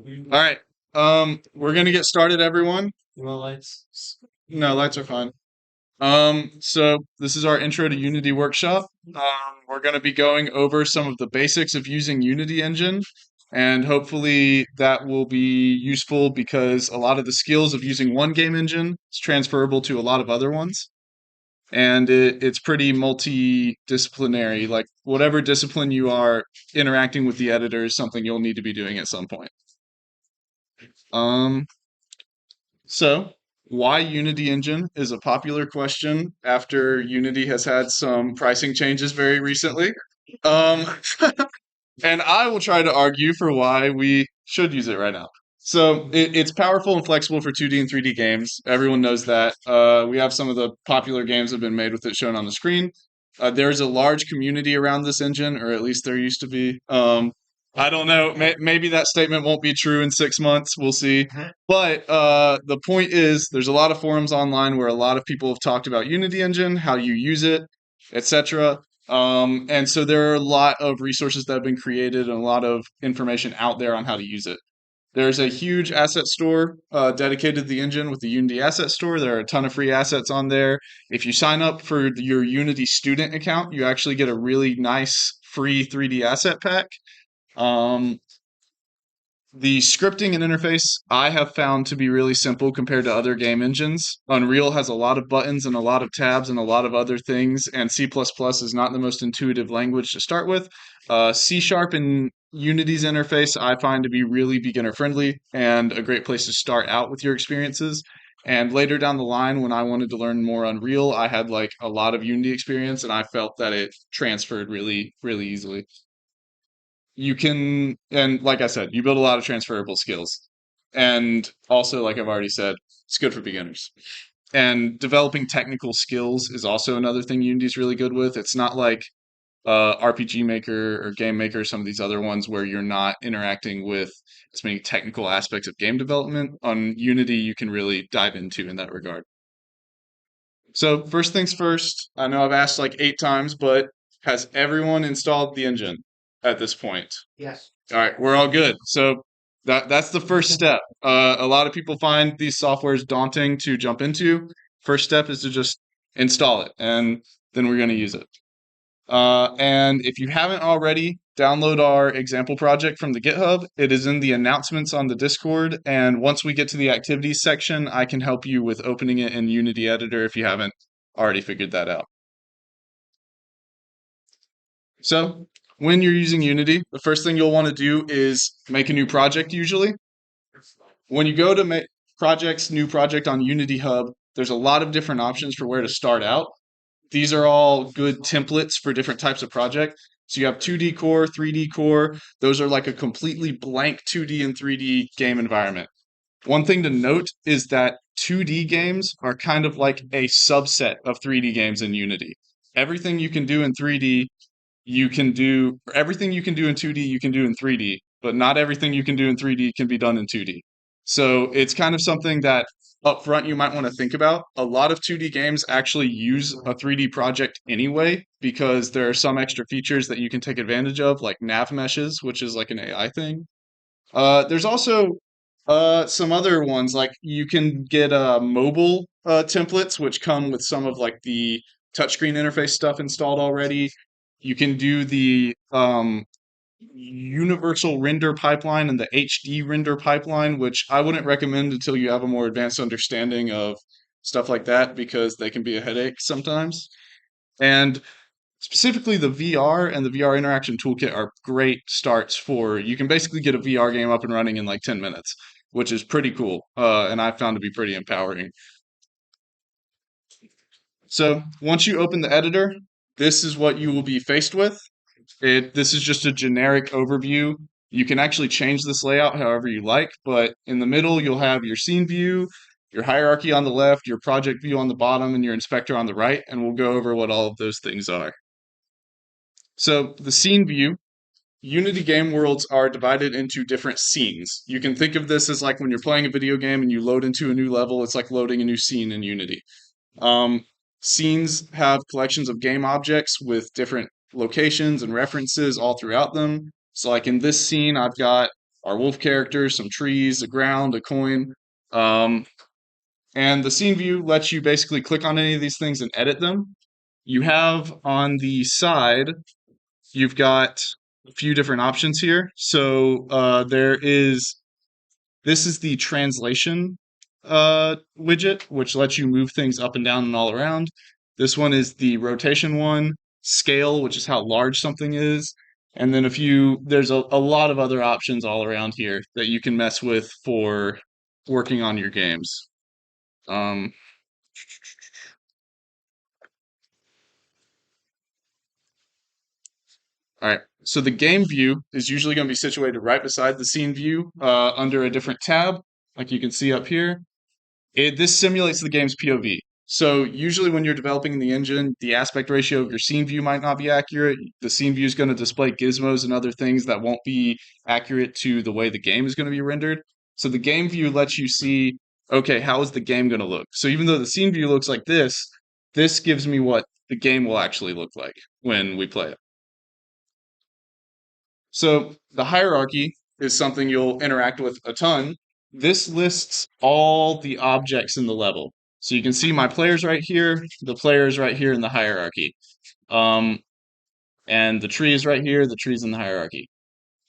All right. We're gonna get started, everyone. Well, lights. No, lights are fine. So this is our intro to Unity workshop. We're gonna be going over some of the basics of using Unity Engine, and hopefully that will be useful because a lot of the skills of using one game engine is transferable to a lot of other ones, and it's pretty multidisciplinary. Like whatever discipline you are interacting with the editor is something you'll need to be doing at some point. Um, So, why Unity Engine is a popular question after Unity has had some pricing changes very recently. Um, and I will try to argue for why we should use it right now. So, it's powerful and flexible for 2D and 3D games. Everyone knows that. We have some of the popular games that have been made with it shown on the screen. There's a large community around this engine, or at least there used to be. I don't know. Maybe that statement won't be true in 6 months. We'll see. But the point is, there's a lot of forums online where a lot of people have talked about Unity Engine, how you use it, etc. And so there are a lot of resources that have been created and a lot of information out there on how to use it. There's a huge asset store dedicated to the engine with the Unity Asset Store. There are a ton of free assets on there. If you sign up for your Unity student account, you actually get a really nice free 3D asset pack. Um, the scripting and interface I have found to be really simple compared to other game engines. Unreal has a lot of buttons and a lot of tabs and a lot of other things, and C++ is not the most intuitive language to start with. C Sharp and Unity's interface I find to be really beginner friendly and a great place to start out with your experiences. And later down the line, when I wanted to learn more Unreal, I had like a lot of Unity experience and I felt that it transferred really, really easily. You can, and like I said, you build a lot of transferable skills. And also, like I've already said, it's good for beginners. And developing technical skills is also another thing Unity's really good with. It's not like RPG Maker or Game Maker, some of these other ones where you're not interacting with as many technical aspects of game development. On Unity, you can really dive into in that regard. So, first things first, I know I've asked like 8 times, but has everyone installed the engine at this point? Yes. All right, we're all good. So that's the first step. A lot of people find these softwares daunting to jump into. First step is to just install it, and then we're going to use it. And if you haven't already, download our example project from the GitHub. It is in the announcements on the Discord, and once we get to the activities section, I can help you with opening it in Unity Editor if you haven't already figured that out. So when you're using Unity, the first thing you'll want to do is make a new project usually. When you go to make projects, new project on Unity Hub, there's a lot of different options for where to start out. These are all good templates for different types of project. So you have 2D core, 3D core. Those are like a completely blank 2D and 3D game environment. One thing to note is that 2D games are kind of like a subset of 3D games in Unity. Everything you can do in 3D you can do everything you can do in 2D, you can do in 3D, but not everything you can do in 3D can be done in 2D. So it's kind of something that up front you might want to think about. A lot of 2D games actually use a 3D project anyway because there are some extra features that you can take advantage of, like nav meshes, which is like an AI thing. There's also some other ones like you can get mobile templates, which come with some of like the touchscreen interface stuff installed already. You can do the universal render pipeline and the HD render pipeline, which I wouldn't recommend until you have a more advanced understanding of stuff like that because they can be a headache sometimes. And specifically, the VR and the VR interaction toolkit are great starts for you can basically get a VR game up and running in like 10 minutes, which is pretty cool. And I found to be pretty empowering. So once you open the editor, this is what you will be faced with. This is just a generic overview. You can actually change this layout however you like, but in the middle, you'll have your scene view, your hierarchy on the left, your project view on the bottom, and your inspector on the right, and we'll go over what all of those things are. So the scene view, Unity game worlds are divided into different scenes. You can think of this as like when you're playing a video game and you load into a new level, it's like loading a new scene in Unity. Um, Scenes have collections of game objects with different locations and references all throughout them. So, like in this scene, I've got our wolf character, some trees, a ground, a coin. Um, and the scene view lets you basically click on any of these things and edit them. You have on the side, you've got a few different options here. So this is the translation widget, which lets you move things up and down and all around. This one is the rotation one, scale, which is how large something is. And then there's a lot of other options all around here that you can mess with for working on your games. Um, all right. So the game view is usually going to be situated right beside the scene view under a different tab, like you can see up here. This simulates the game's POV. So usually when you're developing the engine, the aspect ratio of your scene view might not be accurate. The scene view is going to display gizmos and other things that won't be accurate to the way the game is going to be rendered. So the game view lets you see, okay, how is the game going to look? So even though the scene view looks like this gives me what the game will actually look like when we play it. So the hierarchy is something you'll interact with a ton. This lists all the objects in the level. So you can see my players right here, the players right here in the hierarchy. Um, and the tree is right here, the tree's in the hierarchy.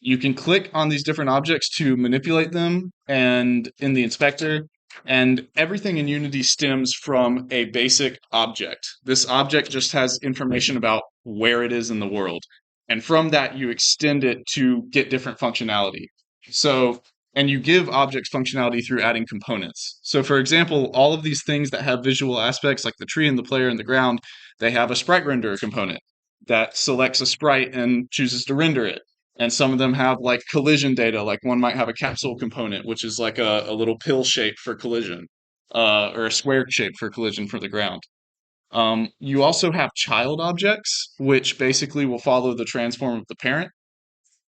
You can click on these different objects to manipulate them and in the inspector, and everything in Unity stems from a basic object. This object just has information about where it is in the world. And from that, you extend it to get different functionality. So, and you give objects functionality through adding components. So, for example, all of these things that have visual aspects, like the tree and the player and the ground, they have a sprite renderer component that selects a sprite and chooses to render it. And some of them have like collision data, like one might have a capsule component, which is like a little pill shape for collision, or a square shape for collision for the ground. You also have child objects, which basically will follow the transform of the parent.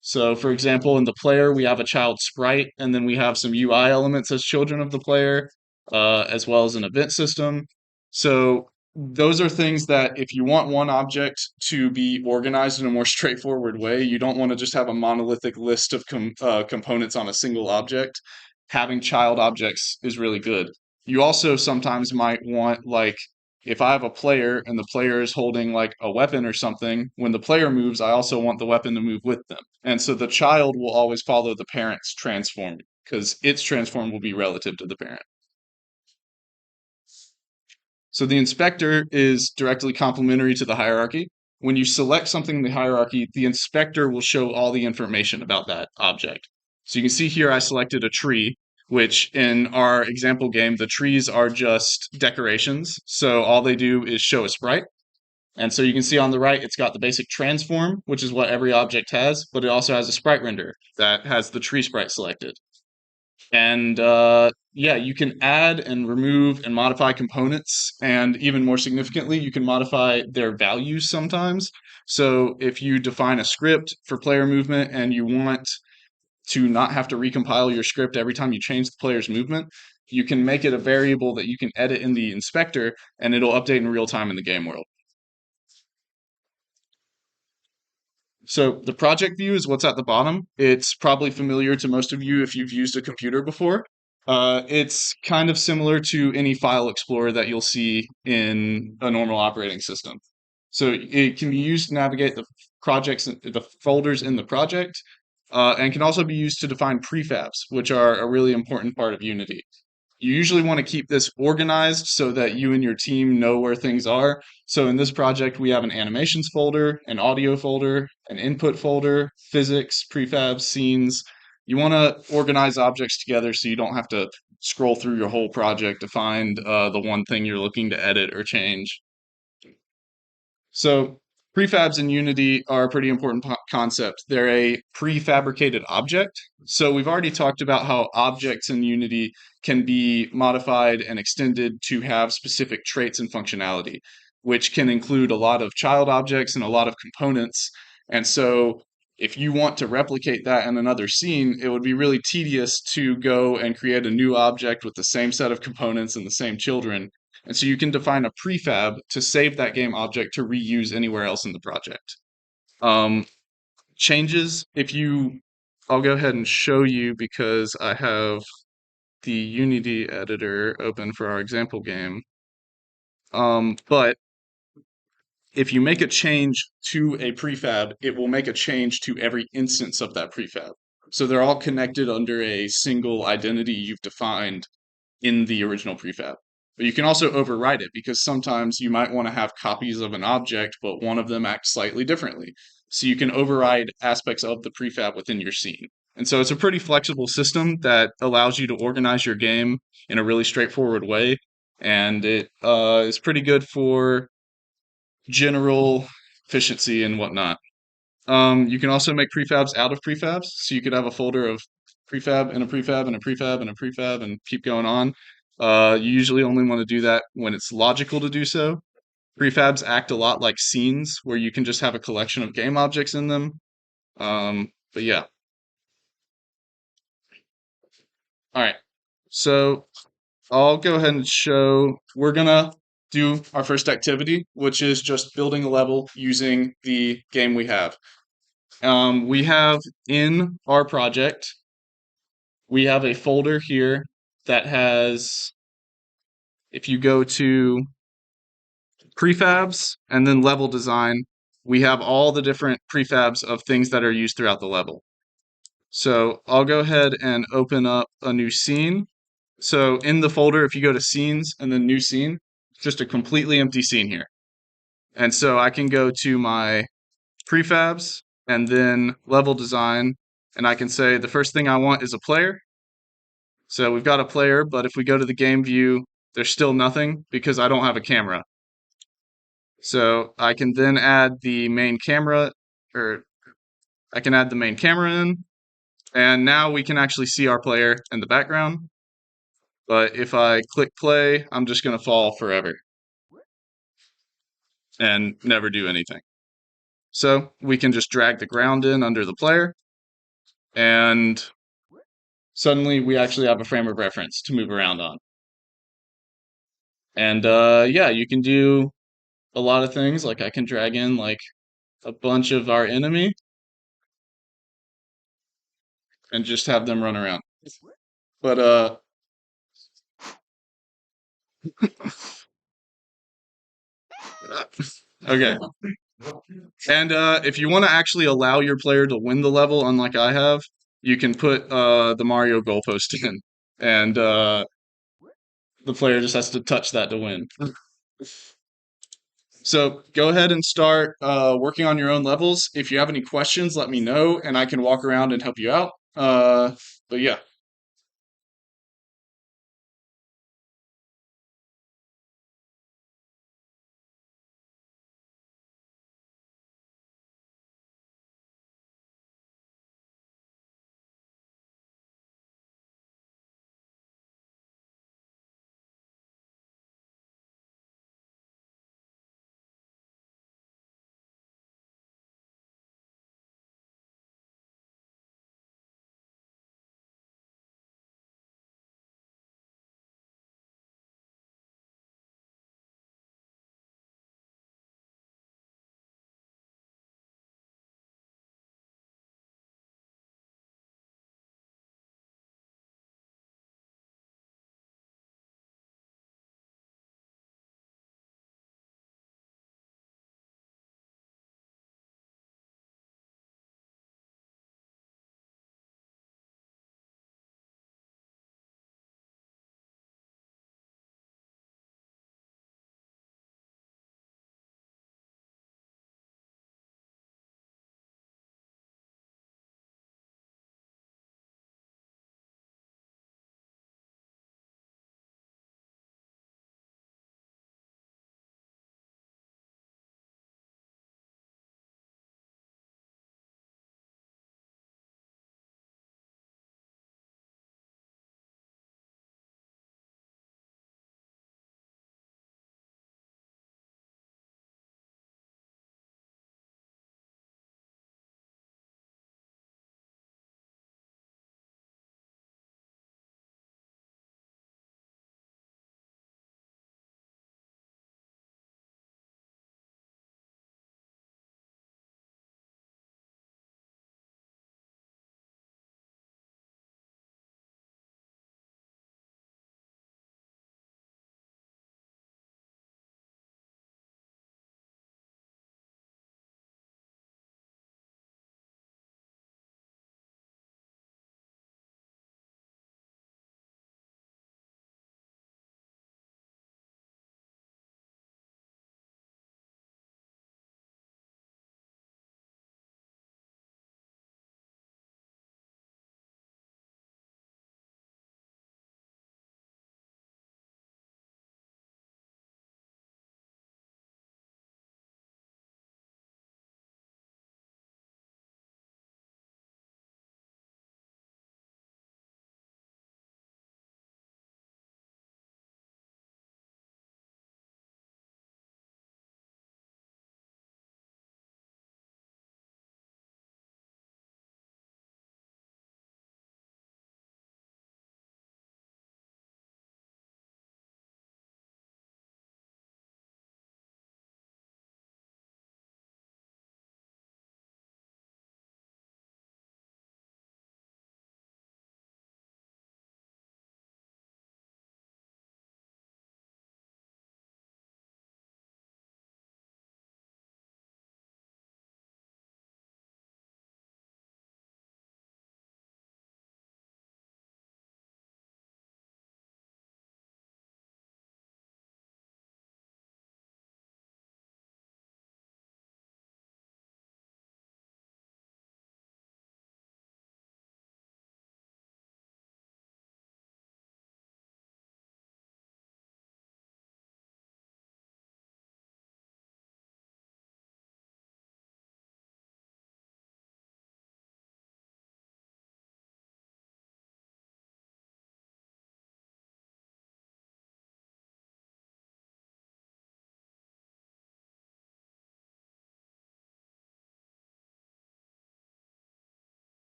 So, for example, in the player, we have a child sprite, and then we have some UI elements as children of the player, as well as an event system. So, those are things that if you want one object to be organized in a more straightforward way, you don't want to just have a monolithic list of components on a single object. Having child objects is really good. You also sometimes might want, like, if I have a player and the player is holding like a weapon or something, when the player moves, I also want the weapon to move with them. And so the child will always follow the parent's transform because its transform will be relative to the parent. So the inspector is directly complementary to the hierarchy. When you select something in the hierarchy, the inspector will show all the information about that object. So you can see here I selected a tree, which in our example game, the trees are just decorations. So all they do is show a sprite. And so you can see on the right, it's got the basic transform, which is what every object has, but it also has a sprite render that has the tree sprite selected. And yeah, you can add and remove and modify components. And even more significantly, you can modify their values sometimes. So if you define a script for player movement and you want to not have to recompile your script every time you change the player's movement, you can make it a variable that you can edit in the inspector and it'll update in real time in the game world. So the project view is what's at the bottom. It's probably familiar to most of you if you've used a computer before. It's kind of similar to any file explorer that you'll see in a normal operating system. So it can be used to navigate the projects, the folders in the project, and can also be used to define prefabs, which are a really important part of Unity. You usually want to keep this organized so that you and your team know where things are. So in this project, we have an animations folder, an audio folder, an input folder, physics, prefabs, scenes. You want to organize objects together so you don't have to scroll through your whole project to find the one thing you're looking to edit or change. So prefabs in Unity are a pretty important concept. They're a prefabricated object. So we've already talked about how objects in Unity can be modified and extended to have specific traits and functionality, which can include a lot of child objects and a lot of components. And so if you want to replicate that in another scene, it would be really tedious to go and create a new object with the same set of components and the same children. And so you can define a prefab to save that game object to reuse anywhere else in the project. Um, Changes, if you I'll go ahead and show you because I have the Unity editor open for our example game. But if you make a change to a prefab, it will make a change to every instance of that prefab. So they're all connected under a single identity you've defined in the original prefab. But you can also override it because sometimes you might want to have copies of an object, but one of them acts slightly differently. So you can override aspects of the prefab within your scene. And so it's a pretty flexible system that allows you to organize your game in a really straightforward way. And it is pretty good for general efficiency and whatnot. You can also make prefabs out of prefabs. So you could have a folder of prefab and a prefab and a prefab and a prefab and keep going on. You usually only want to do that when it's logical to do so. Prefabs act a lot like scenes where you can just have a collection of game objects in them. But yeah. All right. So I'll go ahead and show, we're gonna do our first activity, which is just building a level using the game we have. We have in our project, we have a folder here that has, if you go to prefabs and then level design, we have all the different prefabs of things that are used throughout the level. So I'll go ahead and open up a new scene. So in the folder, if you go to scenes and then new scene, just a completely empty scene here. And so I can go to my prefabs and then level design, and I can say the first thing I want is a player. So we've got a player, but if we go to the game view, there's still nothing because I don't have a camera. So I can then add the main camera, or I can add the main camera in, and now we can actually see our player in the background. But if I click play, I'm just going to fall forever and never do anything. So we can just drag the ground in under the player, and suddenly we actually have a frame of reference to move around on. And yeah, you can do a lot of things. Like I can drag in like a bunch of our enemy and just have them run around. But okay. And if you want to actually allow your player to win the level, unlike I have, you can put the Mario goalpost in, and the player just has to touch that to win. So go ahead and start working on your own levels. If you have any questions, let me know, and I can walk around and help you out. But yeah.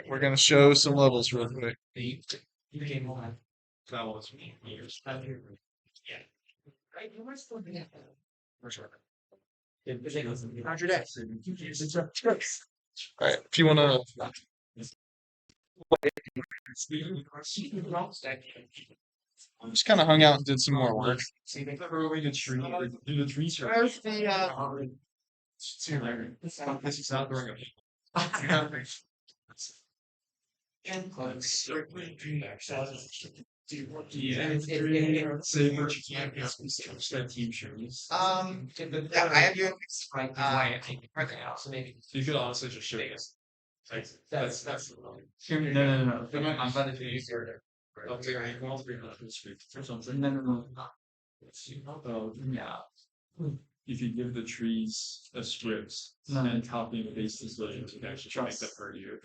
We're gonna show some levels real quick. All right, if you wanna just kind of hung out and did some more work. Where's the yeah, I have you. You could honestly just show this. No. I'm glad to use your. Yeah. If you give the trees a script and copy and paste this version, you can actually make that for you.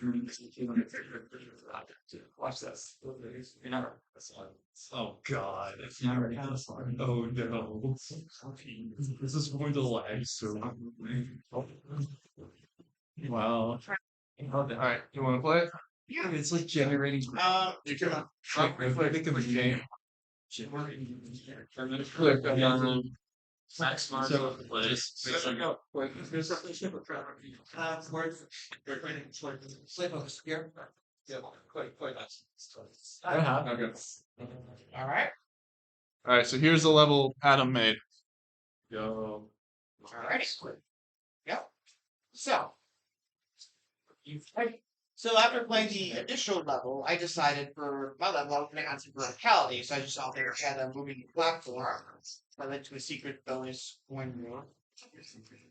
Watch this. You're not. Oh God. Oh no. This is going to lag so. Wow. Alright, you wanna play? Yeah, it's like generating. You can think of a game. I'm gonna click on so just here. Yeah, quite nice. Okay. All right. All right. So here's the level Adam made. Yo. All right. Yep. So. So after playing the initial level, I decided for my level I was going to add some verticality. So I just thought there had a moving platform. I led to a secret bonus coin roll.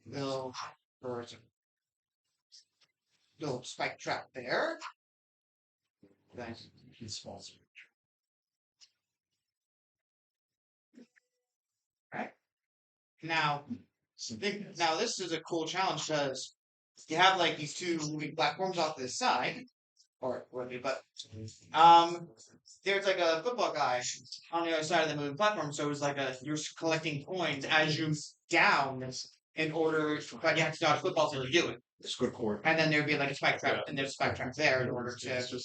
Little birds. Little spike trap there. Nice. Right. Now, now this is a cool challenge because you have like these two moving platforms off this side, or but there's like a football guy on the other side of the moving platform. So it was like you're collecting coins as you down in order, but you have to dodge football to do it. And then there'd be like a spike trap, and there's a spike trap there in order to, sort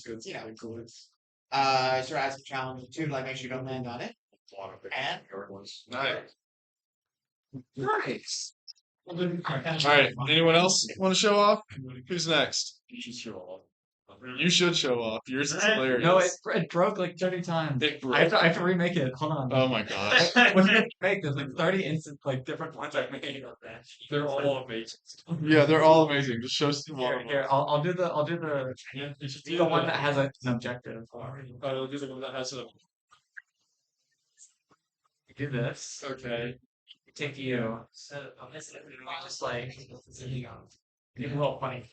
of as a challenge too, like make sure you don't land on it. And nice. All right. Anyone else want to show off? Who's next? You should show off. Yours is hilarious. No, it broke like 30 times. It broke. I have to remake it. Hold on. Oh my gosh. What did I make? There's like 30 instant, like different ones I made. They're all amazing. Yeah, they're all amazing. Just show some Here, I'll do the one that has an objective. I'll do the one that has a. Do this. Okay. Take you. Just like give a little funny.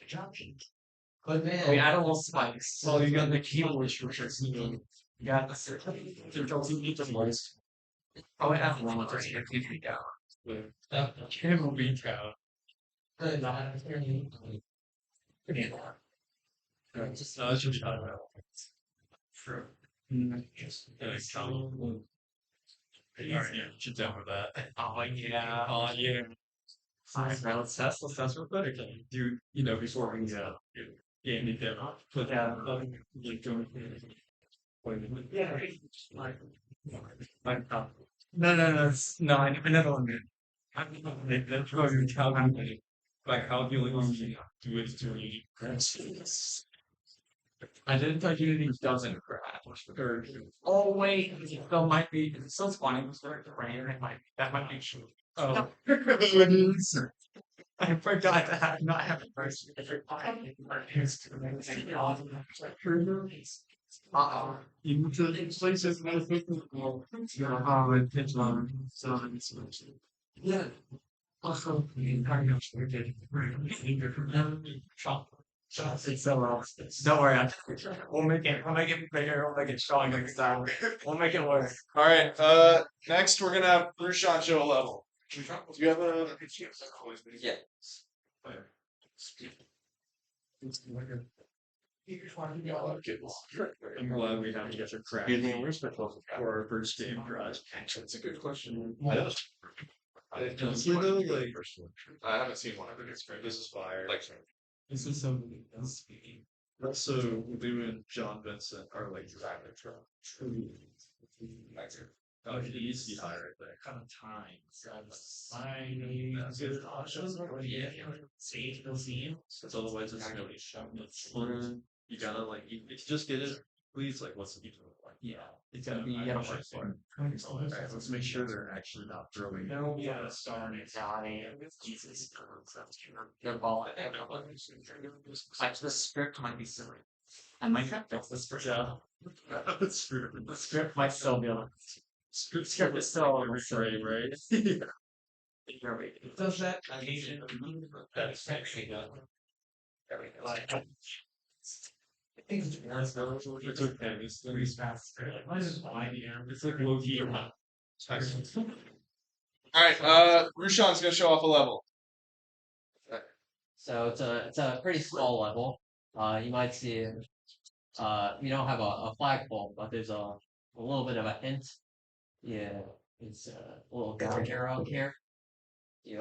But man, we add a little spikes. So you got the keyboard shortcuts. You got the oh, I have one just to keep me down. It will be down. Just no, it's just true. Should down with that. Oh yeah. Oh yeah. Alright, let's test real quick. Do before we game it down. Put that no, I never want to. That's how you calculate. Like calculating do it to I didn't thought Unity doesn't crash. Oh wait, still might be. It's still spawning with the rain. That might be true. Oh, I forgot to not have a first. Uh-oh. you places Yeah. Also, the entire don't worry, we'll make it bigger, we'll make it stronger next time. We'll make it work. All right. Next we're gonna have Rushan show a level. Do you have a? Yeah. I'm glad we have to get your crack. For our first game, garage. That's a good question. Honestly, though, like, I haven't seen one of it. It's great. This is fire. Like, This is so speaking. Also, Lou and John Vincent are like true actor. Oh, he needs to be higher, I think. Kind of time. Yeah. See, you'll see. Because otherwise it's really you gotta like you just get it. Please, like, what's the people like? Yeah. It's gonna be, you gotta work for it. Alright, let's make sure they're actually not throwing. There will be a star in Italian. Jesus. They're balling. Like, the script might be silly. I might have fixed the script. Yeah. That's true. The script might still be on. Script is still on. Reframe, right? It does that occasion. That's actually done. Like, I think it's worth it. It's okay. It's Three spots. Like, why is my idea? It's like low key or not. All right, Rushan's gonna show off a level. So it's a pretty small level. You might see you don't have a flagpole, but there's a little bit of a hint. Yeah, it's a little down arrow here. You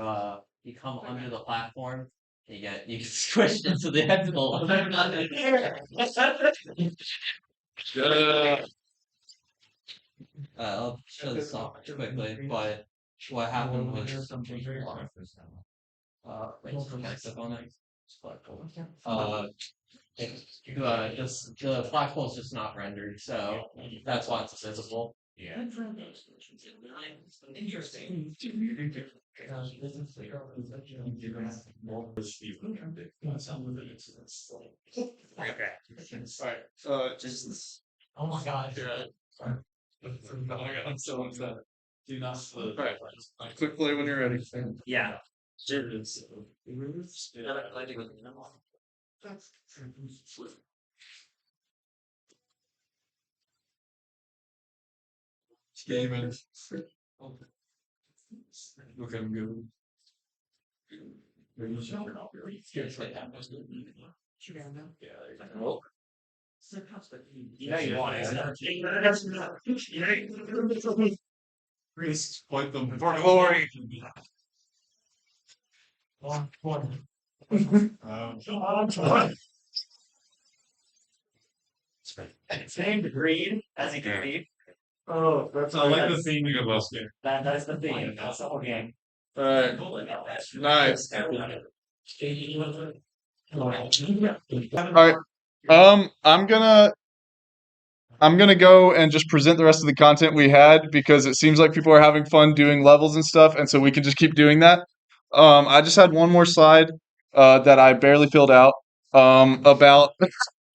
come under the platform. You get squished into the end of the level. I'll show this off quickly, but what happened was wait, can I step on it? Just the flagpole's just not rendered, so that's why it's visible. Yeah. Interesting. Just Oh my god. I'm so upset. Do not. Alright. Quick play when you're ready. Yeah. Gaming. Look at him go. Yeah, you want it. Point them For glory. It's named Green, as you can read. Oh, that's I like the theming of us game. That's the theme. That's the whole game. Alright, nice. Alright, I'm gonna go and just present the rest of the content we had because it seems like people are having fun doing levels and stuff, and so we can just keep doing that. I just had one more slide that I barely filled out about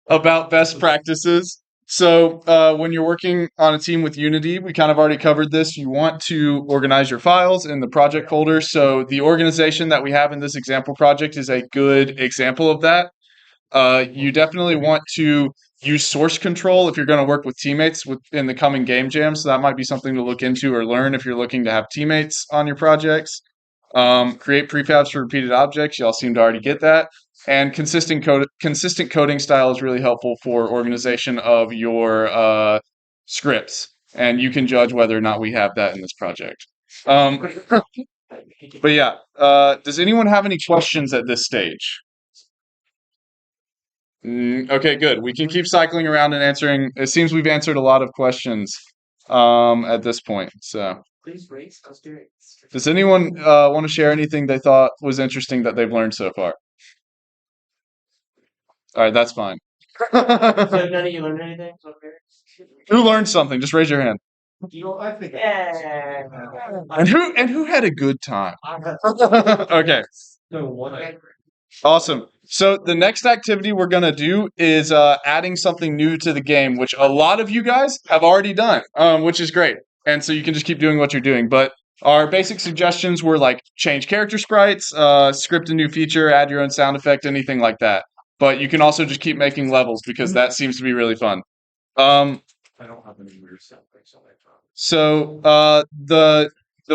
about best practices. So when you're working on a team with Unity, we kind of already covered this. You want to organize your files in the project folder. So the organization that we have in this example project is a good example of that. You definitely want to use source control if you're going to work with teammates in the coming game jam. So that might be something to look into or learn if you're looking to have teammates on your projects. Create prefabs for repeated objects. Y'all seem to already get that. And consistent coding style is really helpful for organization of your scripts. And you can judge whether or not we have that in this project. But yeah, does anyone have any questions at this stage? Okay, good. We can keep cycling around and answering. It seems we've answered a lot of questions at this point. So, does anyone want to share anything they thought was interesting that they've learned so far? All right, that's fine. So none of you learned anything? Who learned something? Just raise your hand. Yeah. And who had a good time? Okay. Awesome. So the next activity we're going to do is adding something new to the game, which a lot of you guys have already done, which is great. And so you can just keep doing what you're doing. But our basic suggestions were like change character sprites, script a new feature, add your own sound effect, anything like that. But you can also just keep making levels because that seems to be really fun. I don't have any weird stuff. So the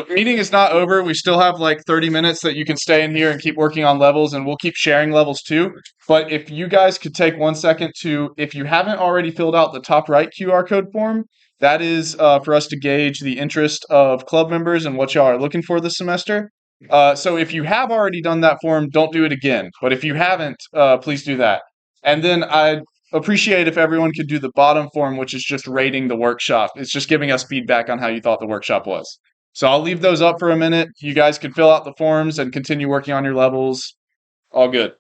meeting is not over. We still have like 30 minutes that you can stay in here and keep working on levels, and we'll keep sharing levels too. But if you guys could take 1 second to, if you haven't already filled out the top right QR code form, that is for us to gauge the interest of club members and what y'all are looking for this semester. So if you have already done that form, don't do it again. But if you haven't, please do that. And then I'd appreciate if everyone could do the bottom form, which is just rating the workshop. It's just giving us feedback on how you thought the workshop was. So I'll leave those up for a minute. You guys can fill out the forms and continue working on your levels. All good.